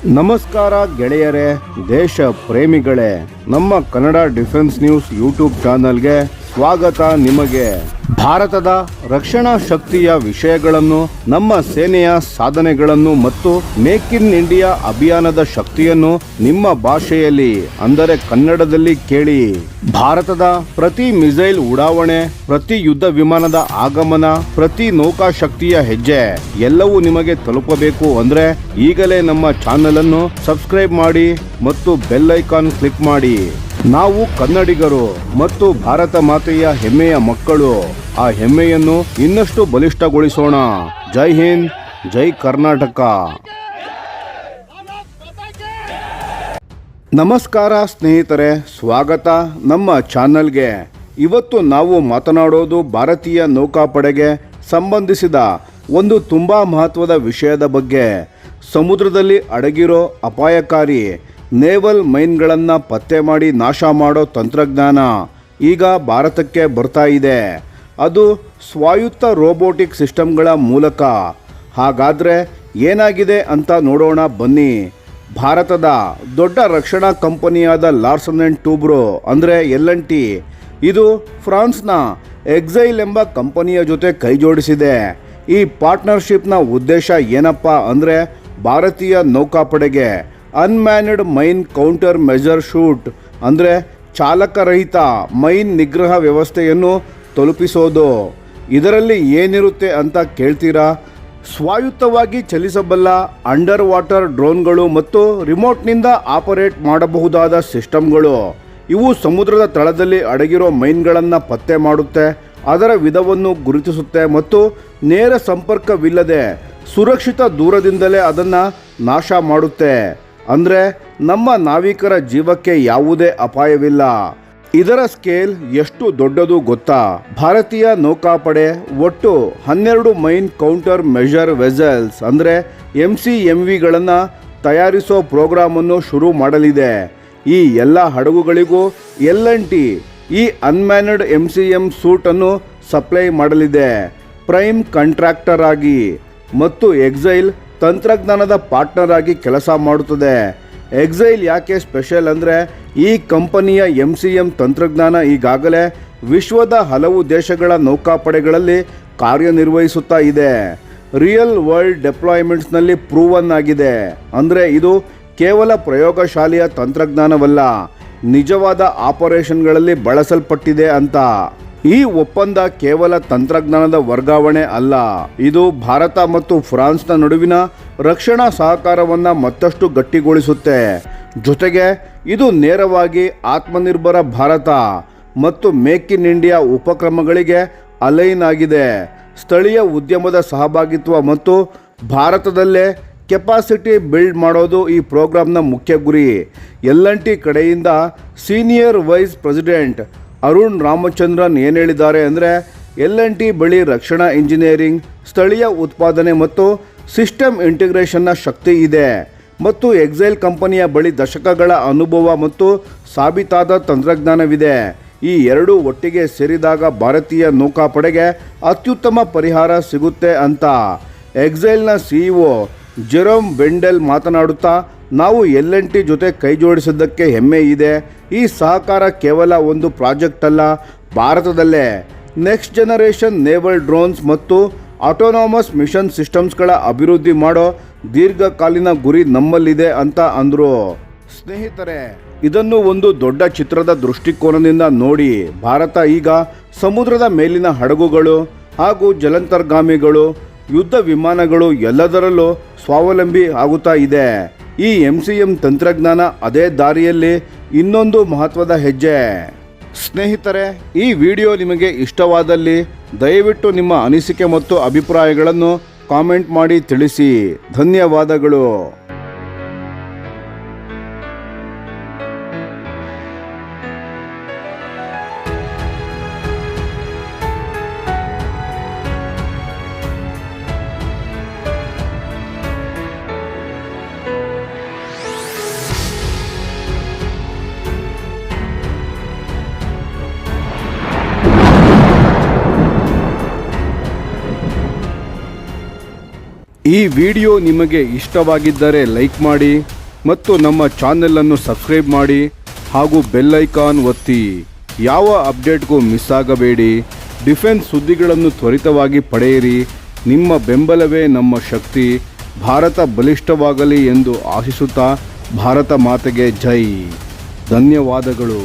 ನಮಸ್ಕಾರ ಗೆಳೆಯರೇ, ದೇಶ ಪ್ರೇಮಿಗಳೇ, ನಮ್ಮ ಕನ್ನಡ ಡಿಫೆನ್ಸ್ ನ್ಯೂಸ್ ಯೂಟ್ಯೂಬ್ ಚಾನಲ್ಗೆ ಸ್ವಾಗತ. ನಿಮಗೆ ಭಾರತದ ರಕ್ಷಣಾ ಶಕ್ತಿಯ ವಿಷಯಗಳನ್ನು, ನಮ್ಮ ಸೇನೆಯ ಸಾಧನೆಗಳನ್ನು ಮತ್ತು ಮೇಕ್ ಇನ್ ಇಂಡಿಯಾ ಅಭಿಯಾನದ ಶಕ್ತಿಯನ್ನು ನಿಮ್ಮ ಭಾಷೆಯಲ್ಲಿ ಅಂದರೆ ಕನ್ನಡದಲ್ಲಿ ಕೇಳಿ. ಭಾರತದ ಪ್ರತಿ ಮಿಸೈಲ್ ಉಡಾವಣೆ, ಪ್ರತಿ ಯುದ್ಧ ವಿಮಾನದ ಆಗಮನ, ಪ್ರತಿ ನೌಕಾ ಶಕ್ತಿಯ ಹೆಜ್ಜೆ ಎಲ್ಲವೂ ನಿಮಗೆ ತಲುಪಬೇಕು ಅಂದ್ರೆ ಈಗಲೇ ನಮ್ಮ ಚಾನೆಲ್ ಅನ್ನು ಸಬ್ಸ್ಕ್ರೈಬ್ ಮಾಡಿ ಮತ್ತು ಬೆಲ್ ಐಕಾನ್ ಕ್ಲಿಕ್ ಮಾಡಿ. ನಾವು ಕನ್ನಡಿಗರು ಮತ್ತು ಭಾರತ ಮಾತೆಯ ಹೆಮ್ಮೆಯ ಮಕ್ಕಳು. ಆ ಹೆಮ್ಮೆಯನ್ನು ಇನ್ನಷ್ಟು ಬಲಿಷ್ಠಗೊಳಿಸೋಣ. ಜೈ ಹಿಂದ್, ಜೈ ಕರ್ನಾಟಕ. ನಮಸ್ಕಾರ ಸ್ನೇಹಿತರೆ, ಸ್ವಾಗತ ನಮ್ಮ ಚಾನಲ್ಗೆ. ಇವತ್ತು ನಾವು ಮಾತನಾಡೋದು ಭಾರತೀಯ ನೌಕಾಪಡೆಗೆ ಸಂಬಂಧಿಸಿದ ಒಂದು ತುಂಬ ಮಹತ್ವದ ವಿಷಯದ ಬಗ್ಗೆ. ಸಮುದ್ರದಲ್ಲಿ ಅಡಗಿರೋ ಅಪಾಯಕಾರಿ ನೇವಲ್ ಮೈನ್ಗಳನ್ನು ಪತ್ತೆ ಮಾಡಿ ನಾಶ ಮಾಡೋ ತಂತ್ರಜ್ಞಾನ ಈಗ ಭಾರತಕ್ಕೆ ಬರ್ತಾ ಇದೆ. ಅದು ಸ್ವಾಯತ್ತ ರೋಬೋಟಿಕ್ ಸಿಸ್ಟಮ್ಗಳ ಮೂಲಕ. ಹಾಗಾದರೆ ಏನಾಗಿದೆ ಅಂತ ನೋಡೋಣ ಬನ್ನಿ. ಭಾರತದ ದೊಡ್ಡ ರಕ್ಷಣಾ ಕಂಪನಿಯಾದ ಲಾರ್ಸನ್ ಆ್ಯಂಡ್ ಟೂಬ್ರೋ ಅಂದರೆ LNT, ಇದು ಫ್ರಾನ್ಸ್ನ ಎಕ್ಸೈಲ್ ಎಂಬ ಕಂಪನಿಯ ಜೊತೆ ಕೈಜೋಡಿಸಿದೆ. ಈ ಪಾರ್ಟ್ನರ್ಶಿಪ್ನ ಉದ್ದೇಶ ಏನಪ್ಪ ಅಂದರೆ ಭಾರತೀಯ ನೌಕಾಪಡೆಗೆ unmanned mine counter measure suit ಅಂದರೆ ಚಾಲಕರಹಿತ ಮೈನ್ ನಿಗ್ರಹ ವ್ಯವಸ್ಥೆಯನ್ನು ತಲುಪಿಸೋದು. ಇದರಲ್ಲಿ ಏನಿರುತ್ತೆ ಅಂತ ಕೇಳ್ತೀರಾ? ಸ್ವಾಯತ್ತವಾಗಿ ಚಲಿಸಬಲ್ಲ ಅಂಡರ್ ವಾಟರ್ ಡ್ರೋನ್ಗಳು ಮತ್ತು ರಿಮೋಟ್ನಿಂದ ಆಪರೇಟ್ ಮಾಡಬಹುದಾದ ಸಿಸ್ಟಮ್ಗಳು. ಇವು ಸಮುದ್ರದ ತಳದಲ್ಲಿ ಅಡಗಿರೋ ಮೈನ್ಗಳನ್ನು ಪತ್ತೆ ಮಾಡುತ್ತೆ, ಅದರ ವಿಧವನ್ನು ಗುರುತಿಸುತ್ತೆ ಮತ್ತು ನೇರ ಸಂಪರ್ಕವಿಲ್ಲದೆ ಸುರಕ್ಷಿತ ದೂರದಿಂದಲೇ ಅದನ್ನು ನಾಶ ಮಾಡುತ್ತೆ. ಅಂದರೆ ನಮ್ಮ ನಾವಿಕರ ಜೀವಕ್ಕೆ ಯಾವುದೇ ಅಪಾಯವಿಲ್ಲ. ಇದರ ಸ್ಕೇಲ್ ಎಷ್ಟು ದೊಡ್ಡದು ಗೊತ್ತಾ? ಭಾರತೀಯ ನೌಕಾಪಡೆ ಒಟ್ಟು 12 ಮೈನ್ ಕೌಂಟರ್ ಮೆಜರ್ ವೆಸಲ್ಸ್ ಅಂದರೆ MCMVಗಳನ್ನು ತಯಾರಿಸೋ ಪ್ರೋಗ್ರಾಮನ್ನು ಶುರು ಮಾಡಲಿದೆ. ಈ ಎಲ್ಲ ಹಡಗುಗಳಿಗೂ LNT ಈ ಅನ್ಮ್ಯಾನ್ಡ್ MCM ಸೂಟನ್ನು ಸಪ್ಲೈ ಮಾಡಲಿದೆ ಪ್ರೈಮ್ ಕಾಂಟ್ರಾಕ್ಟರ್ ಆಗಿ ಮತ್ತು ಎಕ್ಸೈಲ್ ತಂತ್ರಜ್ಞಾನದ ಪಾರ್ಟ್ನರ್ ಆಗಿ ಕೆಲಸ ಮಾಡುತ್ತದೆ. ಎಕ್ಸೈಲ್ ಯಾಕೆ ಸ್ಪೆಷಲ್ ಅಂದರೆ ಈ ಕಂಪನಿಯ MCM ತಂತ್ರಜ್ಞಾನ ಈಗಾಗಲೇ ವಿಶ್ವದ ಹಲವು ದೇಶಗಳ ನೌಕಾಪಡೆಗಳಲ್ಲಿ ಕಾರ್ಯನಿರ್ವಹಿಸುತ್ತಾ ಇದೆ. ರಿಯಲ್ ವರ್ಲ್ಡ್ ಡೆಪ್ಲಾಯ್ಮೆಂಟ್ಸ್ನಲ್ಲಿ ಪ್ರೂವನ್ ಆಗಿದೆ. ಅಂದರೆ ಇದು ಕೇವಲ ಪ್ರಯೋಗಶಾಲೆಯ ತಂತ್ರಜ್ಞಾನವಲ್ಲ, ನಿಜವಾದ ಆಪರೇಷನ್ಗಳಲ್ಲಿ ಬಳಸಲ್ಪಟ್ಟಿದೆ ಅಂತ. ಈ ಒಪ್ಪಂದ ಕೇವಲ ತಂತ್ರಜ್ಞಾನದ ವರ್ಗಾವಣೆ ಅಲ್ಲ, ಇದು ಭಾರತ ಮತ್ತು ಫ್ರಾನ್ಸ್ನ ನಡುವಿನ ರಕ್ಷಣಾ ಸಹಕಾರವನ್ನು ಮತ್ತಷ್ಟು ಗಟ್ಟಿಗೊಳಿಸುತ್ತೆ. ಜೊತೆಗೆ ಇದು ನೇರವಾಗಿ ಆತ್ಮನಿರ್ಭರ ಭಾರತ ಮತ್ತು ಮೇಕ್ ಇನ್ ಇಂಡಿಯಾ ಉಪಕ್ರಮಗಳಿಗೆ ಅಲೈನ್ ಆಗಿದೆ. ಸ್ಥಳೀಯ ಉದ್ಯಮದ ಸಹಭಾಗಿತ್ವ ಮತ್ತು ಭಾರತದಲ್ಲೇ ಕೆಪಾಸಿಟಿ ಬಿಲ್ಡ್ ಮಾಡೋದು ಈ ಪ್ರೋಗ್ರಾಂನ ಮುಖ್ಯ ಗುರಿ. LNT ಕಡೆಯಿಂದ senior vice president Arun Ramachandran ಏನು ಹೇಳಿದ್ದಾರೆ ಅಂದರೆ LNT ಬಳಿ ರಕ್ಷಣಾ ಇಂಜಿನಿಯರಿಂಗ್, ಸ್ಥಳೀಯ ಉತ್ಪಾದನೆ ಮತ್ತು ಸಿಸ್ಟಮ್ ಇಂಟಿಗ್ರೇಷನ್ನ ಶಕ್ತಿ ಇದೆ ಮತ್ತು ಎಕ್ಸೈಲ್ ಕಂಪನಿಯ ಬಳಿ ದಶಕಗಳ ಅನುಭವ ಮತ್ತು ಸಾಬೀತಾದ ತಂತ್ರಜ್ಞಾನವಿದೆ. ಈ ಎರಡೂ ಒಟ್ಟಿಗೆ ಸೇರಿದಾಗ ಭಾರತೀಯ ನೌಕಾಪಡೆಗೆ ಅತ್ಯುತ್ತಮ ಪರಿಹಾರ ಸಿಗುತ್ತೆ ಅಂತ ಎಕ್ಸೈಲ್ನ CEO ಜೆರೋಮ್ ಬೆಂಡೆಲ್ ಮಾತನಾಡುತ್ತಾ, ನಾವು LNT ಜೊತೆ ಕೈ ಜೋಡಿಸಿದ್ದಕ್ಕೆ ಹೆಮ್ಮೆ ಇದೆ. ಈ ಸಹಕಾರ ಕೇವಲ ಒಂದು ಪ್ರಾಜೆಕ್ಟ್ ಅಲ್ಲ, ಭಾರತದಲ್ಲೇ ನೆಕ್ಸ್ಟ್ ಜನರೇಷನ್ ನೇವಲ್ ಡ್ರೋನ್ಸ್ ಮತ್ತು ಆಟೋನಾಮಸ್ ಮಿಷನ್ ಸಿಸ್ಟಮ್ಸ್ಗಳ ಅಭಿವೃದ್ಧಿ ಮಾಡೋ ದೀರ್ಘಕಾಲೀನ ಗುರಿ ನಮ್ಮಲ್ಲಿದೆ ಅಂತ ಅಂದರು. ಸ್ನೇಹಿತರೆ, ಇದನ್ನು ಒಂದು ದೊಡ್ಡ ಚಿತ್ರದ ದೃಷ್ಟಿಕೋನದಿಂದ ನೋಡಿ. ಭಾರತ ಈಗ ಸಮುದ್ರದ ಮೇಲಿನ ಹಡಗುಗಳು ಹಾಗೂ ಜಲಾಂತರ್ಗಾಮಿಗಳು, ಯುದ್ಧ ವಿಮಾನಗಳು ಎಲ್ಲದರಲ್ಲೂ ಸ್ವಾವಲಂಬಿ ಆಗುತ್ತಾ ಇದೆ. ಈ MCM ತಂತ್ರಜ್ಞಾನ ಅದೇ ದಾರಿಯಲ್ಲಿ ಇನ್ನೊಂದು ಮಹತ್ವದ ಹೆಜ್ಜೆ. ಸ್ನೇಹಿತರೆ, ಈ ವಿಡಿಯೋ ನಿಮಗೆ ಇಷ್ಟವಾದಲ್ಲಿ ದಯವಿಟ್ಟು ನಿಮ್ಮ ಅನಿಸಿಕೆ ಮತ್ತು ಅಭಿಪ್ರಾಯಗಳನ್ನು ಕಾಮೆಂಟ್ ಮಾಡಿ ತಿಳಿಸಿ. ಧನ್ಯವಾದಗಳು. ಈ ವಿಡಿಯೋ ನಿಮಗೆ ಇಷ್ಟವಾಗಿದ್ದರೆ ಲೈಕ್ ಮಾಡಿ ಮತ್ತು ನಮ್ಮ ಚಾನೆಲನ್ನು ಸಬ್ಸ್ಕ್ರೈಬ್ ಮಾಡಿ ಹಾಗೂ ಬೆಲ್ ಐಕಾನ್ ಒತ್ತಿ. ಯಾವ ಅಪ್ಡೇಟ್ಗೂ ಮಿಸ್ ಆಗಬೇಡಿ. ಡಿಫೆನ್ಸ್ ಸುದ್ದಿಗಳನ್ನು ತ್ವರಿತವಾಗಿ ಪಡೆಯಿರಿ. ನಿಮ್ಮ ಬೆಂಬಲವೇ ನಮ್ಮ ಶಕ್ತಿ. ಭಾರತ ಬಲಿಷ್ಠವಾಗಲಿ ಎಂದು ಆಶಿಸುತ್ತಾ ಭಾರತ ಮಾತೆಗೆ ಜೈ. ಧನ್ಯವಾದಗಳು.